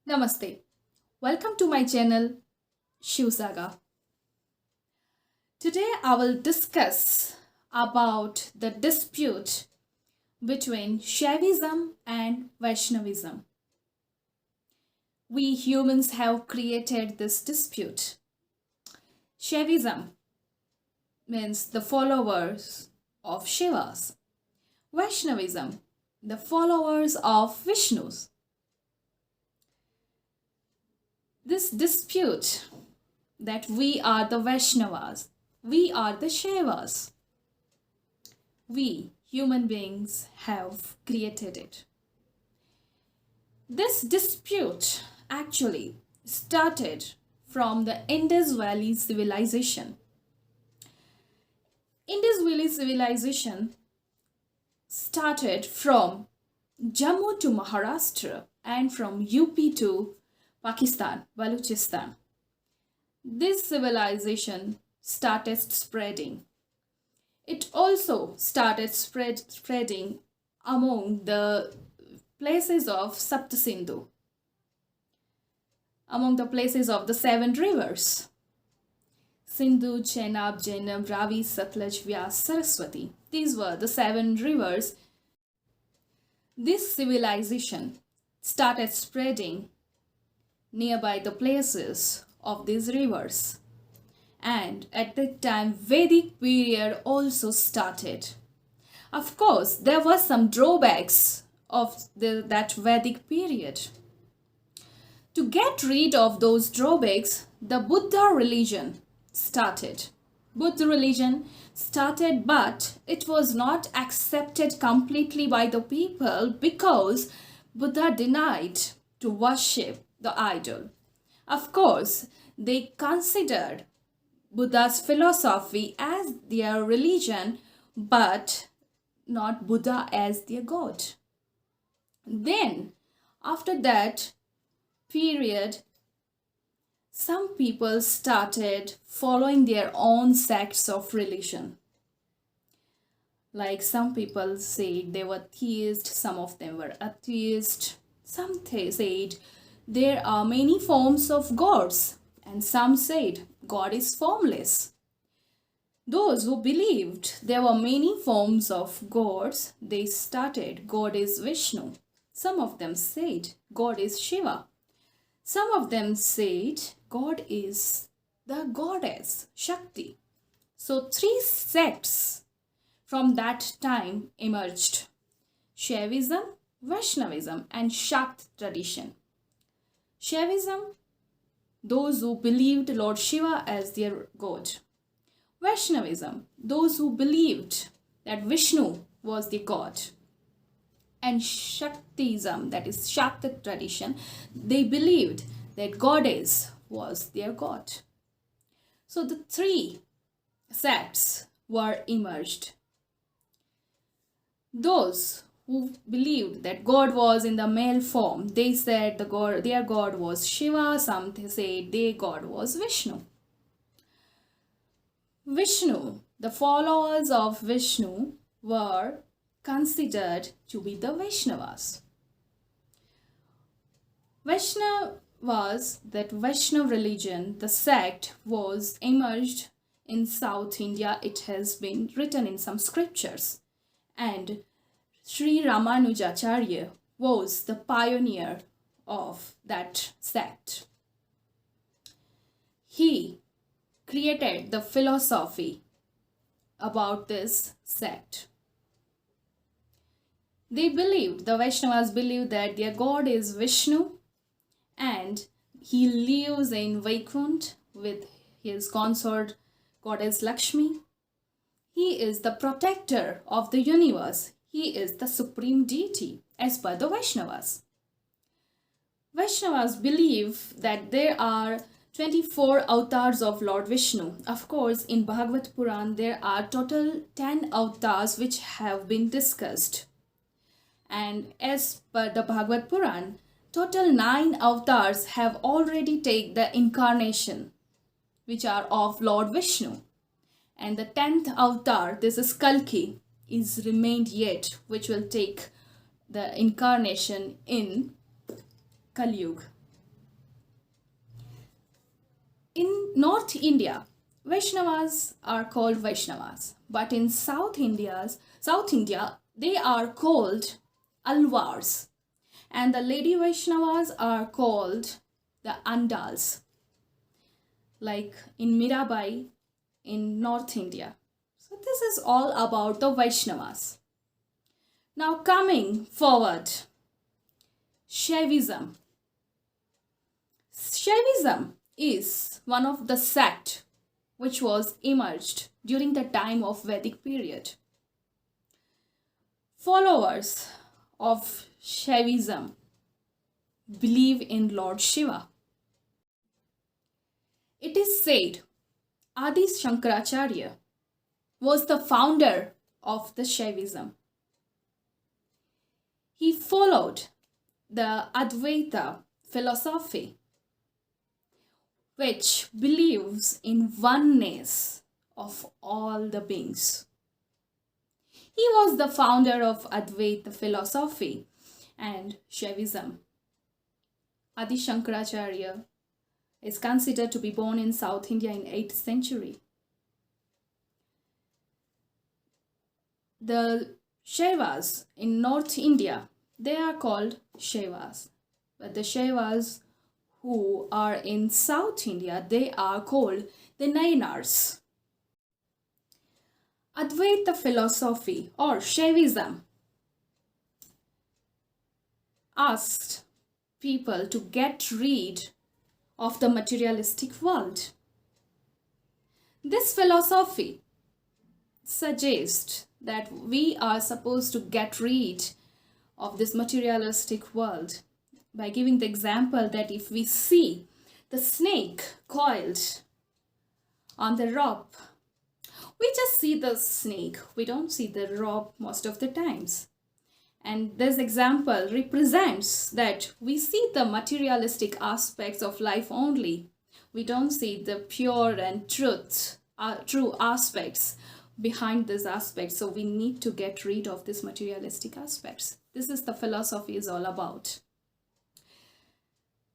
Namaste. Welcome to my channel Shiv Saga. Today I will discuss about the dispute between Shaivism and Vaishnavism. We humans have created this dispute. Shaivism means the followers of Shivas. Vaishnavism, the followers of Vishnus. This dispute that we are the Vaishnavas, we are the Shaivas. We human beings have created it. This dispute actually started from the Indus Valley civilization. Indus Valley civilization started from Jammu to Maharashtra and from UP to Pakistan, Balochistan. This civilization started spreading. It also started spreading among the places of Sapta Sindhu, among the places of the seven rivers. Sindhu, Chenab, Jhenab, Ravi, Satluj, Vyas, Saraswati. These were the seven rivers. This civilization started spreading nearby the places of these rivers, and at that time Vedic period also started. Of course, there were some drawbacks of that Vedic period. To get rid of those drawbacks, the Buddha religion started. Buddha religion started, but it was not accepted completely by the people because Buddha denied to worship the idol. Of course, they considered Buddha's philosophy as their religion, but not Buddha as their god. Then, after that period, some people started following their own sects of religion. Like some people said they were theists, some of them were atheists, some said there are many forms of gods, and some said God is formless. Those who believed there were many forms of gods, they started God is Vishnu. Some of them said God is Shiva. Some of them said God is the goddess Shakti. So three sects from that time emerged: Shaivism, Vaishnavism, and Shakt tradition. Shaivism, those who believed Lord Shiva as their god. Vaishnavism, those who believed that Vishnu was the god. And Shaktism, that is Shakt tradition, they believed that goddess was their god. So the three sects were emerged. Those who believed that God was in the male form, they said their god was Shiva. Some said their god was Vishnu. Vishnu, the followers of Vishnu were considered to be the Vaishnavas. Vaishnavas, that Vaishnav religion, the sect, was emerged in South India. It has been written in some scriptures. And Sri Ramanujacharya was the pioneer of that sect. He created the philosophy about this sect. The Vaishnavas believed that their god is Vishnu and he lives in Vaikuntha with his consort goddess Lakshmi. He is the protector of the universe. He is the supreme deity as per the Vaishnavas. Vaishnavas believe that there are 24 avatars of Lord Vishnu. Of course, in Bhagavad Puran, there are total 10 avatars which have been discussed. And as per the Bhagavad Puran, total 9 avatars have already taken the incarnation, which are of Lord Vishnu. And the 10th avatar, this is Kalki, is remained yet, which will take the incarnation in Kali Yuga. In North India, Vaishnavas are called Vaishnavas, but in South India, they are called Alvars, and the Lady Vaishnavas are called the Andals, like in Mirabai in North India. So this is all about the Vaishnavas. Now coming forward, Shaivism. Shaivism is one of the sect which was emerged during the time of Vedic period. Followers of Shaivism believe in Lord Shiva. It is said Adi Shankaracharya was the founder of the Shaivism. He followed the Advaita philosophy, which believes in oneness of all the beings. He was the founder of Advaita philosophy and Shaivism. Adi Shankaracharya is considered to be born in South India in 8th century. The Shaivas in North India, they are called Shaivas. But the Shaivas who are in South India, they are called the Nayanars. Advaita philosophy or Shaivism asked people to get rid of the materialistic world. This philosophy suggests that we are supposed to get rid of this materialistic world by giving the example that if we see the snake coiled on the rope, we just see the snake, we don't see the rope most of the times. And this example represents that we see the materialistic aspects of life only. We don't see the pure and true aspects behind this aspect. So we need to get rid of these materialistic aspects. This is the philosophy is all about.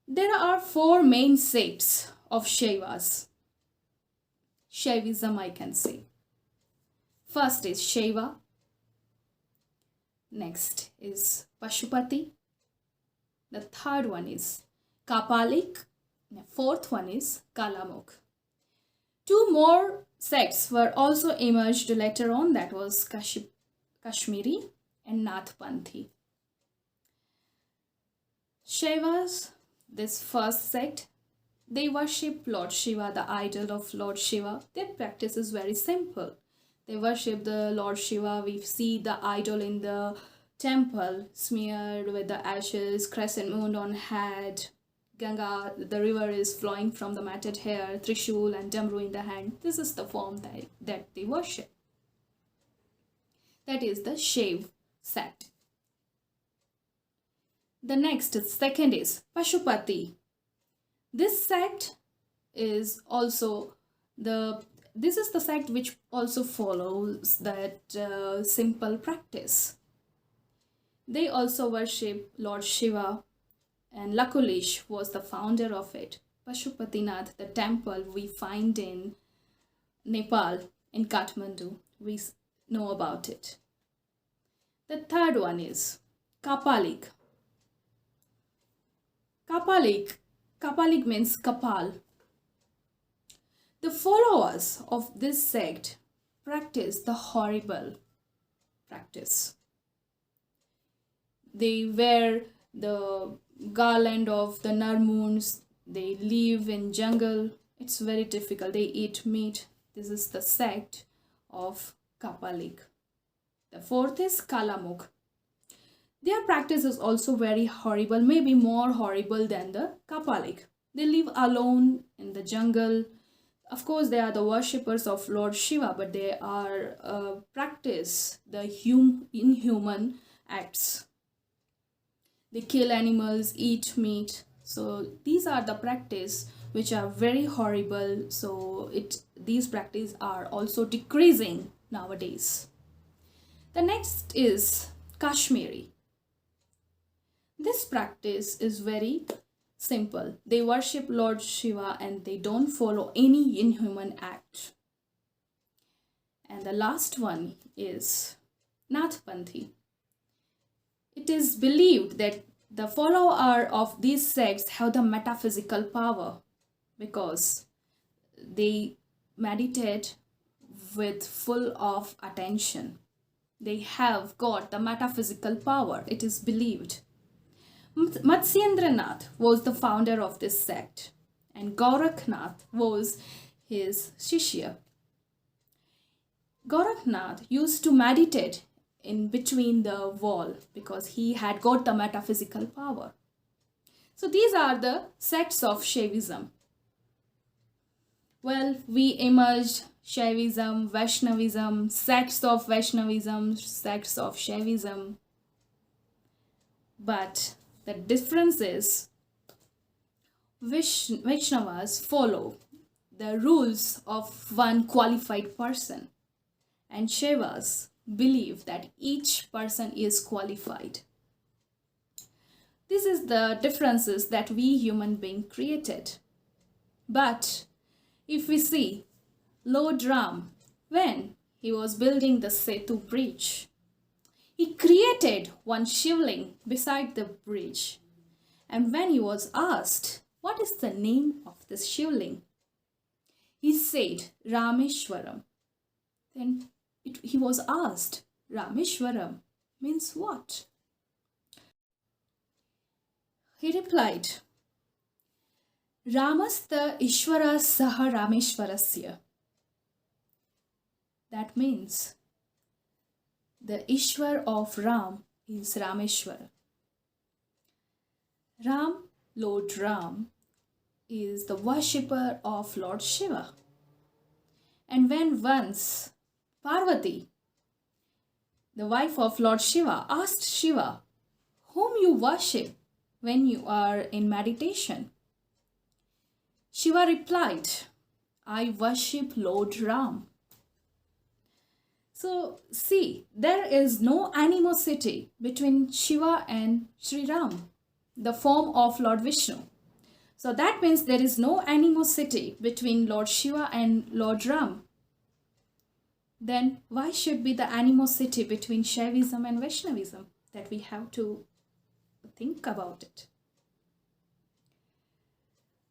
There are 4 main sects of Shaivas. Shaivism, I can say. First is Shaiva. Next is Pashupati. The third one is Kapalik. The fourth one is Kalamukh. 2 more sects were also emerged later on, that was Kashmiri and Nathpanthi. Shaivas, this first sect, they worship Lord Shiva, the idol of Lord Shiva. Their practice is very simple. They worship the Lord Shiva. We see the idol in the temple smeared with the ashes, crescent moon on head, Ganga, the river is flowing from the matted hair, Trishul and Damru in the hand. This is the form that they worship. That is the Shaiv sect. The second is Pashupati. This sect is also this is the sect which also follows that simple practice. They also worship Lord Shiva, and Lakulish was the founder of it. Pashupatinath, the temple we find in Nepal, in Kathmandu, we know about it. The third one is Kapalik. Kapalik means Kapal. The followers of this sect practice the horrible practice. They wear the garland of the Narmoons. They live in jungle. It's very difficult. They eat meat. This is the sect of Kapalik. The fourth is Kalamukh. Their practice is also very horrible, maybe more horrible than the Kapalik. They live alone in the jungle. Of course, they are the worshippers of Lord Shiva, but they are practice the inhuman acts. They kill animals, eat meat. So these are the practice which are very horrible. So these practices are also decreasing nowadays. The next is Kashmiri. This practice is very simple. They worship Lord Shiva and they don't follow any inhuman act. And the last one is Nathpanthi. It is believed that the follower of these sects have the metaphysical power because they meditate with full of attention. They have got the metaphysical power, it is believed. Matsyendranath was the founder of this sect and Gorakhnath was his Shishya. Gorakhnath used to meditate in between the wall because he had got the metaphysical power. So these are the sects of Shaivism. Well, we emerged Shaivism, Vaishnavism, sects of Vaishnavism, sects of Shaivism. But the difference is Vaishnavas follow the rules of one qualified person and Shaivas believe that each person is qualified. This is the differences that we human beings created. But if we see Lord Ram, when he was building the Setu bridge, he created one shivling beside the bridge. And when he was asked, what is the name of this shivling? He said, Rameshwaram. Then he was asked, Rameshwaram means what? He replied, Ramasta Ishvara Saha Rameshwarasya. That means the Ishwar of Ram is Rameshwara. Ram, Lord Ram, is the worshipper of Lord Shiva. And when once Parvati, the wife of Lord Shiva, asked Shiva, whom you worship when you are in meditation? Shiva replied, I worship Lord Ram. So see, there is no animosity between Shiva and Sri Ram, the form of Lord Vishnu. So that means there is no animosity between Lord Shiva and Lord Ram. Then why should be the animosity between Shaivism and Vaishnavism? That we have to think about it.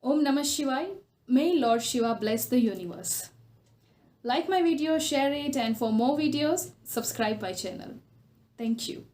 Om Namah Shivaya. May Lord Shiva bless the universe. Like my video, share it, and for more videos, subscribe my channel. Thank you.